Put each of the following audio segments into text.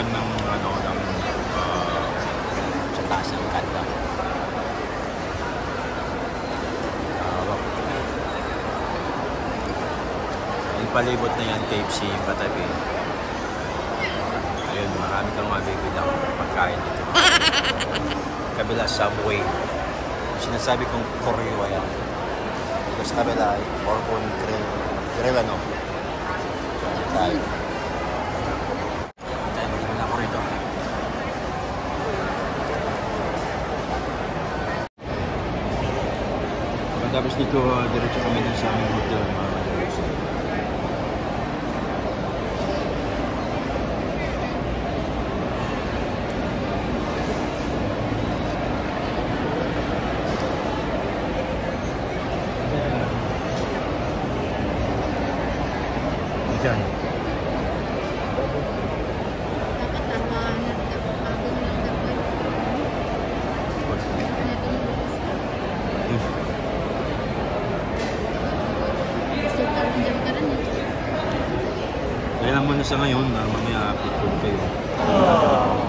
naman ng sa taas ng kanta. Yung palibot na yan, KFC yung katabi. Ayun, marami kang mabibili ng pagkain dito. Kabila Subway. Sinasabi kong Koryo yan. Dito sa kabila ay Orcon Grill ano. Tayo. Tayo magiging ako rito. Tapos dito, diretso kami dun sa aming hotel. Diyan. Kaya lang muna sa ngayon na mamaya upload kayo.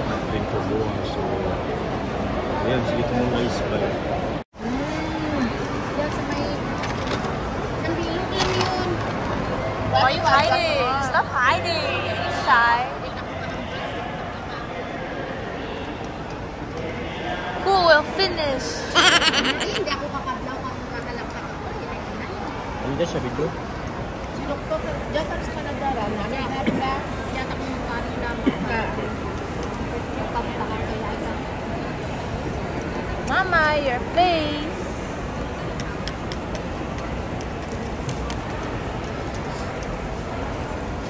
Nag-print ko buwan. So, ayan, sige ito muna guys. Bye. Why are you hiding? Stop hiding. Are you shy? Who will finish? Hindi ako kakablaw kung kakalakpak ako. Ano dyan sabi ko? Si Doktor, dyan para sa Canada, nangyayari ka, yata kung magkaroon naman ka. Kaptakan ka yata. Mama, your face.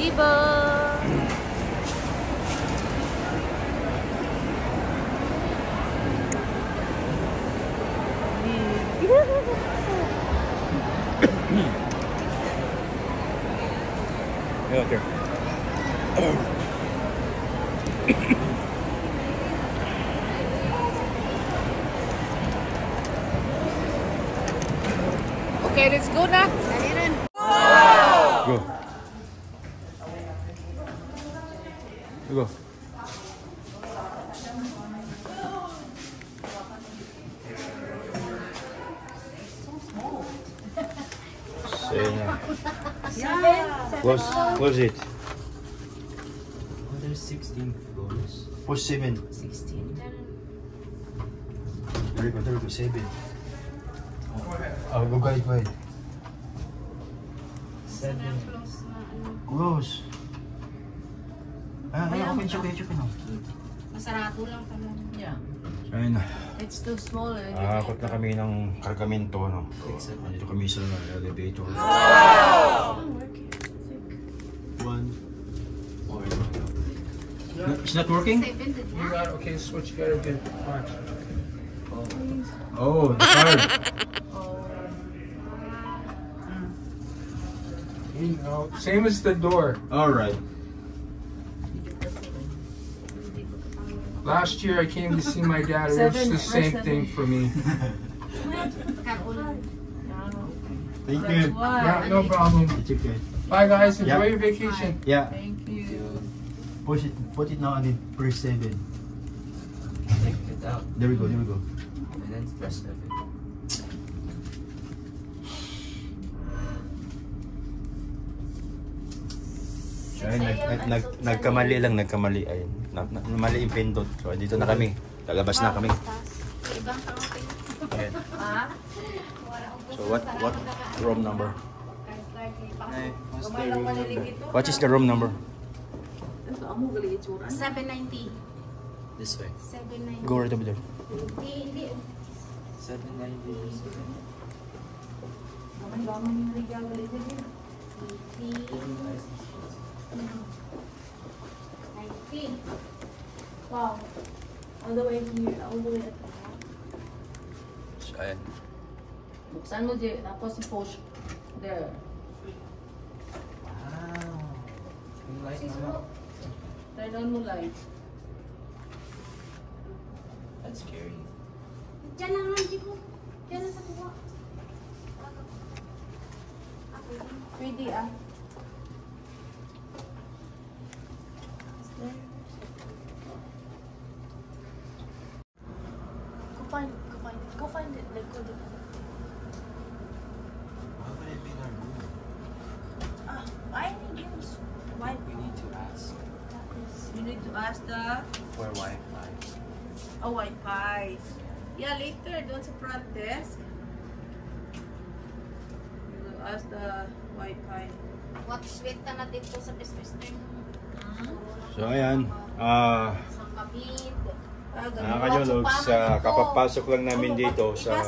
Chiba. Yeah, okay. Okay, let's go na. Go. Go. Close it. Oh, there's 16 floors. Push 7. 16. There we go, 7. Oh, go guide, wait. 7. Close. Open siya, Masarado lang pala. Yeah. Ayun na. It's too small. Akot na kami ng kargamento, no? Nandito kami sa elevator. One. It's not working? You got okay, switch. You gotta get watch. Oh, the card. You know, same as the door. All right. Last year I came to see my dad. It was the same thing for me. Thank you. Yeah, no problem. It's okay. Bye guys. Enjoy Yeah. your vacation. Yeah. Thank you. Put it now on the press 7. Take it out. There we go, there we go. And then press 7. Ay, nagkamali lang, nagkamali. Ayun. Mali yung pindot. So, dito na kami. Lalabas na kami. Ayan. So, what room number? What is the room number? 790. This way. 790. Go right over there. Hindi. 790. Wow. All the way here, all the way at the top. So, ayan. Buksan mo, Jay. Tapos push. There. Wow. Yung light naman. Turn on mo light. That's scary. Diyan lang, hindi ko. Diyan lang sa kuha. Pwede ah. find it. Go find it. Like, go do it. Why would it be in our room? I need you. Why? We need to ask You need to ask the for Wi-Fi. Wi-Fi. Yeah, later, doon sa front desk. You will ask the Wi-Fi. What sweet ka na dito sa Western? So ayan, Sa Kabid. mga Jologs, kapapasok lang namin dito sa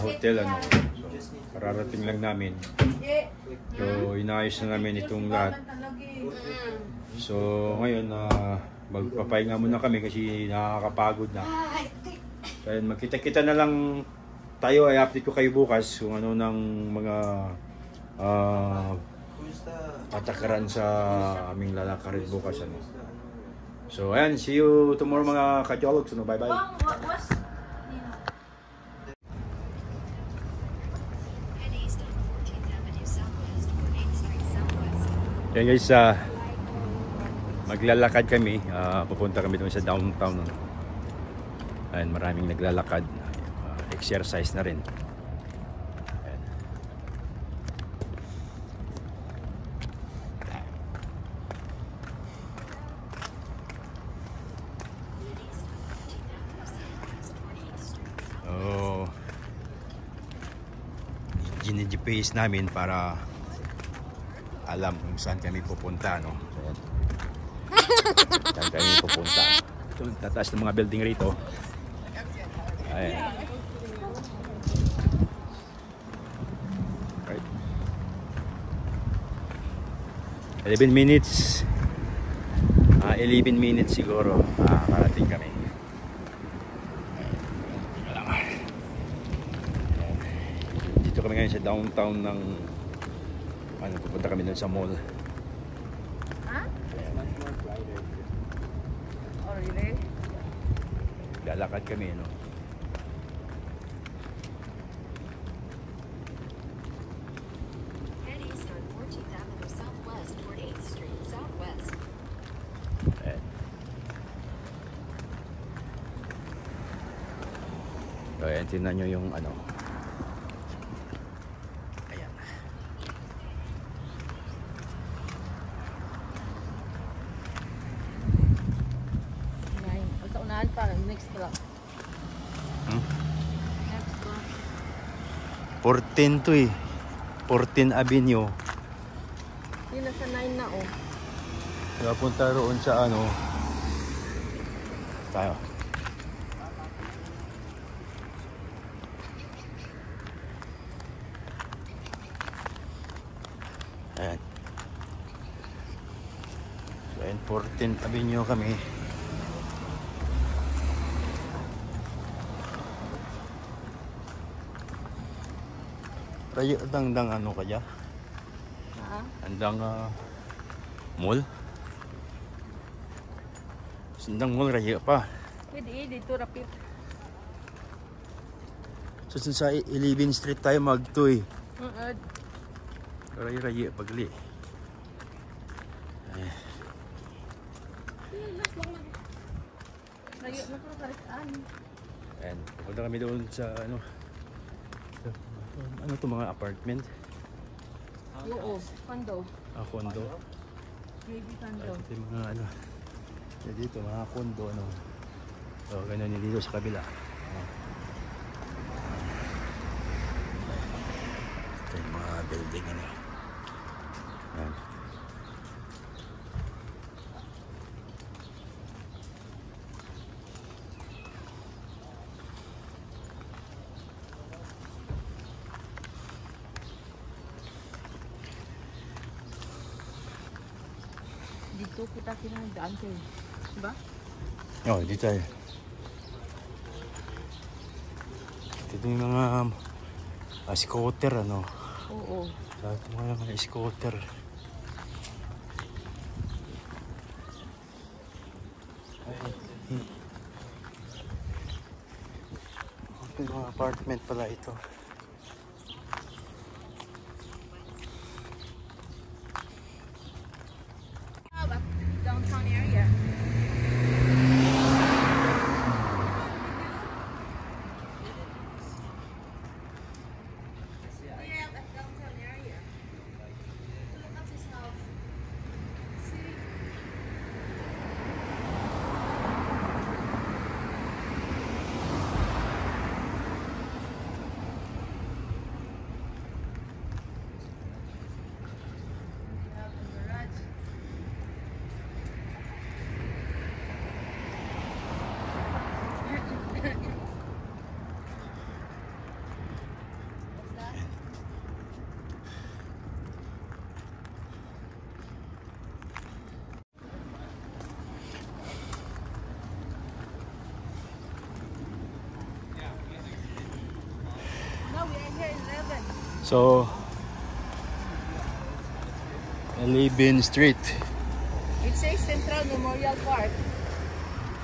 hotel. Ano. So, kararating lang namin. So inayos na namin itong lahat. So ngayon, magpapahinga muna kami kasi nakakapagod na. So ayun, magkita-kita na lang tayo. Ay update ko kayo bukas kung ano ng mga patakaran sa aming lalakarin bukas. Ano. So ayan, see you tomorrow mga ka-Jologs. Ano, bye-bye. Yan guys, maglalakad kami. Pupunta kami doon sa downtown. Ayan, maraming naglalakad. Exercise na rin. Ayan. Oh, gine-GPS namin para alam kung saan kami pupunta, no? Ayan. Saan kami pupunta. Ito, tataas ng mga building rito. Ayan. Right. 11 minutes. 11 minutes siguro. Karating kami. Dito kami ngayon sa downtown ng pupunta kami doon sa mall. Oh, really? Lalakad kami, no? So, ayan, tingnan nyo yung ano. Ayan. Sa unahan pa, next block. 14 to eh. 14 Avenue. Yun, nasa 9 na, oh. Kaya punta roon sa ano. Tayo. Ayan. So, ayan, 14th Avenue kami. Rayo, andang ano kaya? Andang mall? Andang mall, rayo pa. Pwede, dito rapid. So, sa 11 Street tayo magtoy. Rayo pagli. Rayo na po karisaan. Ayan, pupunta kami doon sa ano. Ano to, mga apartment? Oo, condo. Condo. Maybe condo. Ito yung mga ano. Dito, mga condo, ano. So, ganun yung dito sa kabila. Ito yung mga building, ano. Ayan. Dito kita kinagdaan sa'yo. Diba? Oh, dito tayo. Ito yung mga scooter, ano. Oo. Lahat yung mga scooter. Ito yung mga apartment pala ito. Downtown area. So, 11 Street. It says Central Memorial Park.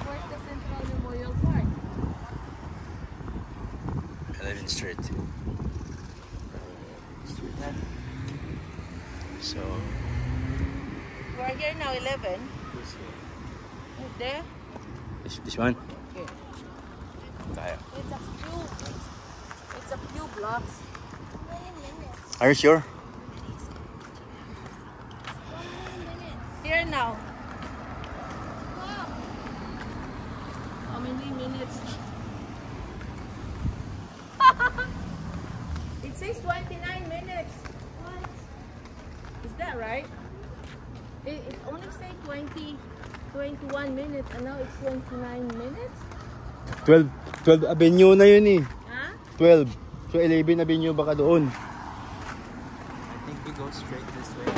Where's the Central Memorial Park? 11 Street. So, We're here now, 11. Right there? this one. Okay. Tayo. It's a few blocks. Are you sure? Here now. How many minutes? It says 29 minutes. What? Is that right? It only say 21 minutes and now it's 29 minutes? 12 Avenue na yun eh. Huh? 12. So 11 Avenue baka doon. I think we go straight this way.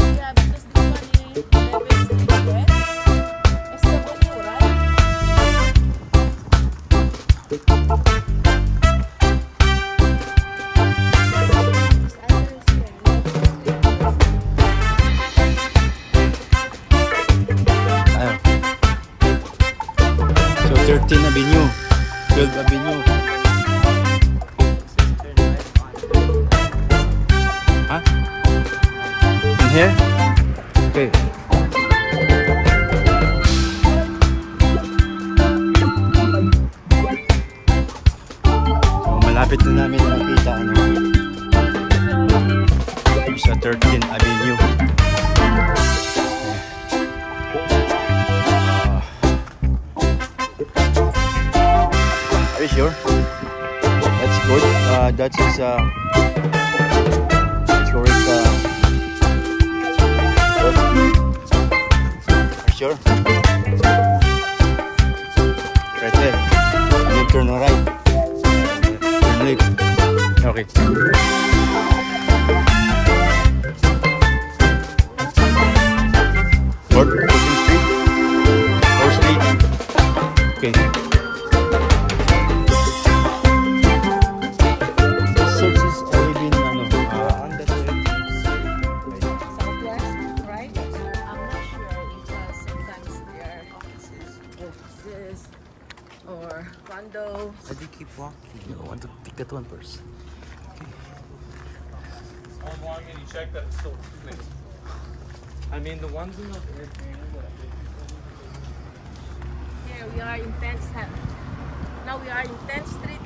Yeah, because this one is 11 Street West. It's the blue, right? Tayo. So 13 Avenue. 12 Avenue. Huh? In here? Okay. So malapit na namin makita ano. Sa 13 Avenue. Are you sure? That's good. That is correct. Are you sure? Right there. And then turn right. Turn left. Okay. Fourth Street. 4th Street. Okay. Search is already been on that way. Southwest, right? I'm not sure because sometimes there are offices or condo. Why do you keep walking? I want to pick that one first. Online and you check that it's still moving. I mean, the ones in the Here we are in 10th Street. Now we are in 10th Street.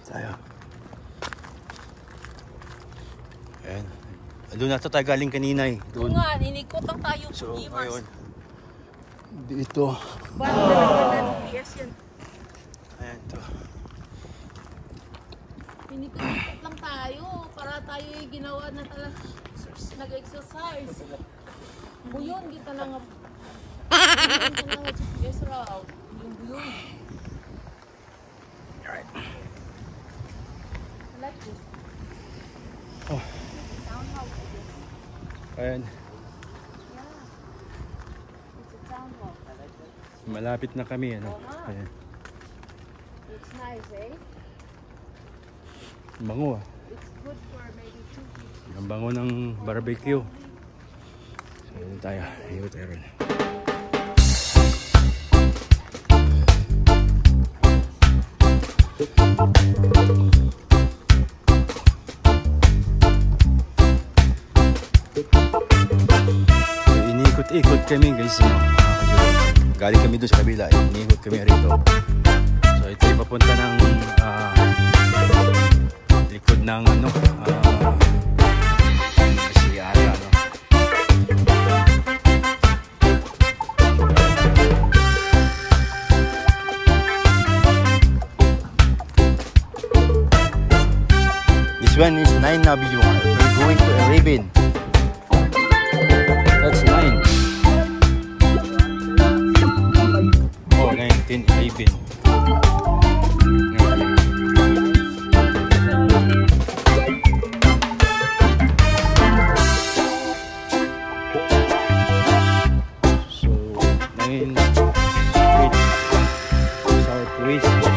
Tayo. Ayan. Doon na ito tayo galing kanina eh. Doon Doon. nga, inikot lang tayo. So, Imas. ngayon. Dito. Ba't talaga ng PS yan? Ayan to. Inikot lang tayo para tayo ginawa na talaga nag-exercise. Buyon kita na nga. Buyon ka na nga GPS raw. Yung buyon. Alright. I like this. Oh. Townhouse, I guess. Ayan. Yeah. It's a townhouse. I like that. Malapit na kami. Ano? Oo. Ayan. It's nice, eh? Ang bango ah. It's good for maybe 2 weeks. Ang bango ng barbecue. So, yun tayo. Ayun tayo rin. So, iniikot-ikot kami guys. No? Galing kami doon sa kabila. Iniikot kami rito. So ito yung papunta ng likod ng ano Siyara, ano. This one is 9 Naligaw. We're going to 11. That's 9. Southways.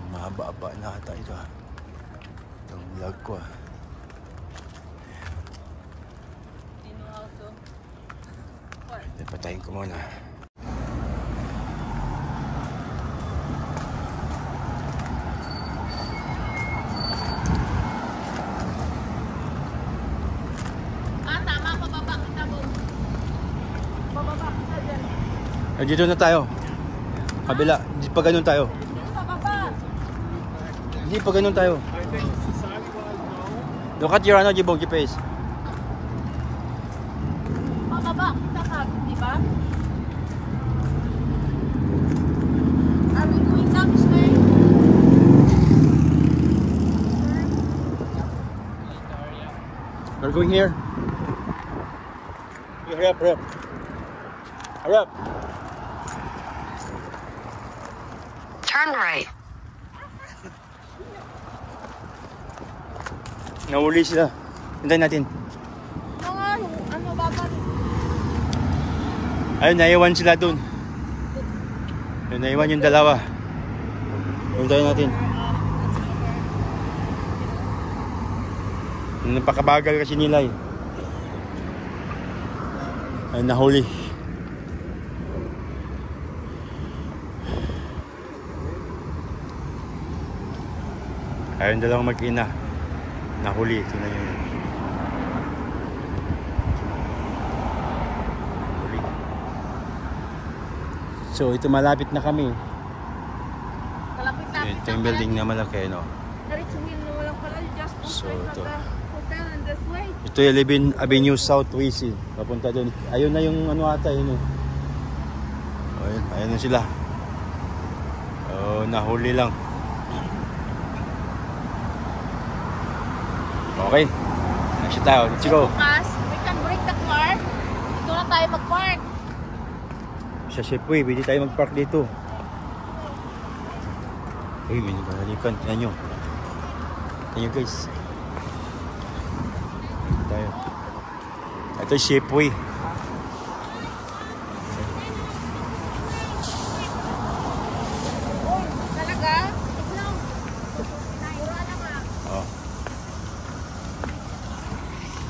Mahaba-haba na ata ito ha. Itong vlog ko ha. Patayin ko muna. Tama, pababa kita mo. Pababa kita dyan. Dito na tayo. Kabila. Di pa ganun tayo. Hindi pa ganun tayo. Look at your Jibong face. Pababa kita ka, di ba? Are we going down this way? We're going here. Hurry up, hurry up. Hurry up. Turn right. Nahuli sila. Hintayin natin. Ano ba ba? Ayun, naiwan sila dun. Ayun, naiwan yung dalawa. Hintayin natin. Napakabagal kasi nila eh. Ayun, nahuli. Ayun, dalawang mag-ina. Nahuli. Tingnan nyo yun. Nahuli. So, ito malapit na kami. Kalapit-lapit. Ito yung building na malaki, no? Diretsuhin na walang pala. Just go So, straight ito. from the hotel and this way. Ito yung 11 Avenue Southways. Papunta doon. Ayun na yung ano ata yun. Ayun, ayun na sila. Oh, nahuli lang. Okay. Next tayo. Let's go. Bukas, we can break the car. Dito na tayo mag-park. Sa Shipway, pwede tayo mag-park dito. Uy, may nagkakalikan. Tignan nyo. Tignan nyo guys. Tayo. Ito yung Shipway. Oh, talaga? Ikaw. Mura na ka. Oh.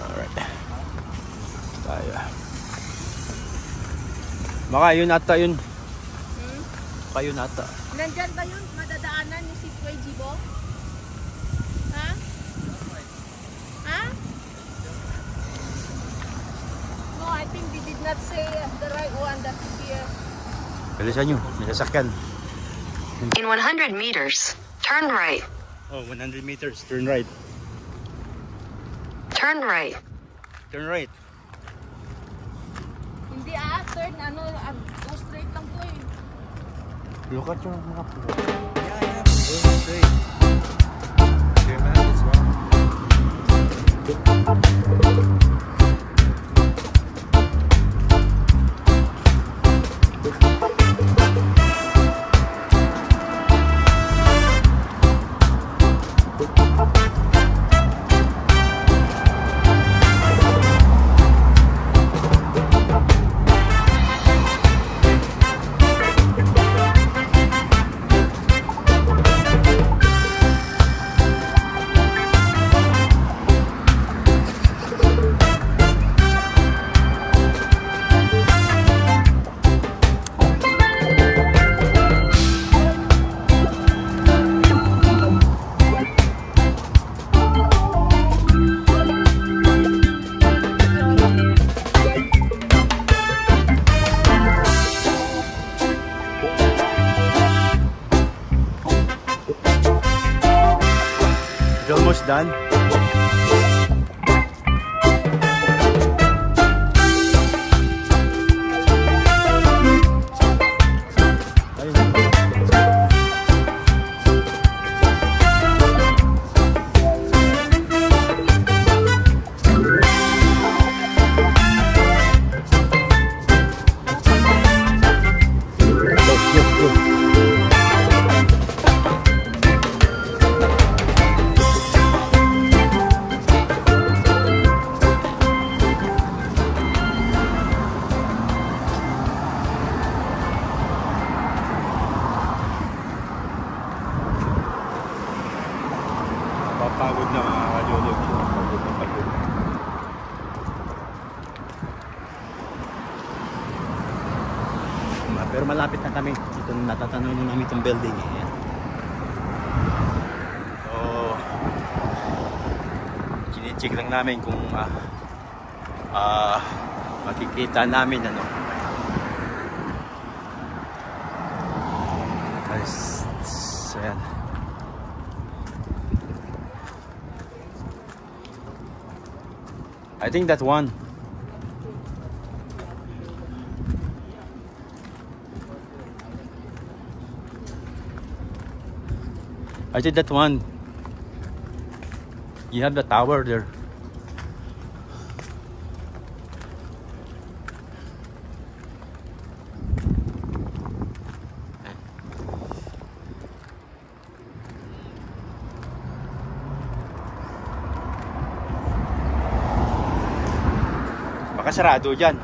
Alright. Tayo. Baka yun ata yun. Baka yun ata. Nandyan ba yun? Madadaanan yung Sitway, Jibo? Ha? Ha? No, I think they did not say the right one that is here. Bilisan nyo. May sasakyan. In 100 meters, turn right. Oh, 100 meters. Turn right. Turn right. Turn right. Hindi turn, go straight lang to eh. Look at your map. Yeah, go straight. Your map is wrong. done. Pagod na mga ka-Jologs. Pagod na pagod. Pero malapit na kami. Ito natatanaw na namin itong building. Ayan. So, chine-check lang namin kung makikita namin ano. Ayan. I think that one. I think that one. You have the tower there. Baka sarado dyan.